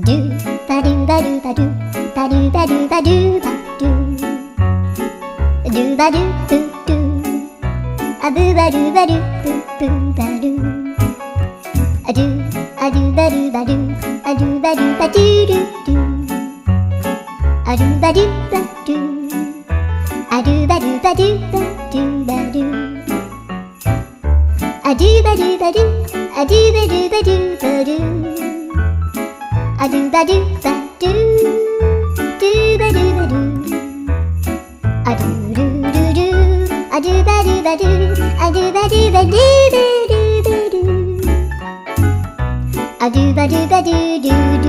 バドゥバドゥバドゥバドゥバドゥバドゥバドゥドゥバドゥブドゥアブバドゥバドゥブブバドゥアドゥアドゥバドゥバドゥアドゥバドゥバドゥドゥドゥアドゥバドゥバドゥアドゥバドゥバドゥバドゥバドゥアドゥバドゥバドゥアドゥバドゥバドゥバドゥアドゥバドゥバドゥドゥバドゥバドゥアドゥルルルアドゥバドゥバドゥアドゥバドゥバドゥバドゥバドゥアドゥバドゥバドゥドゥドゥ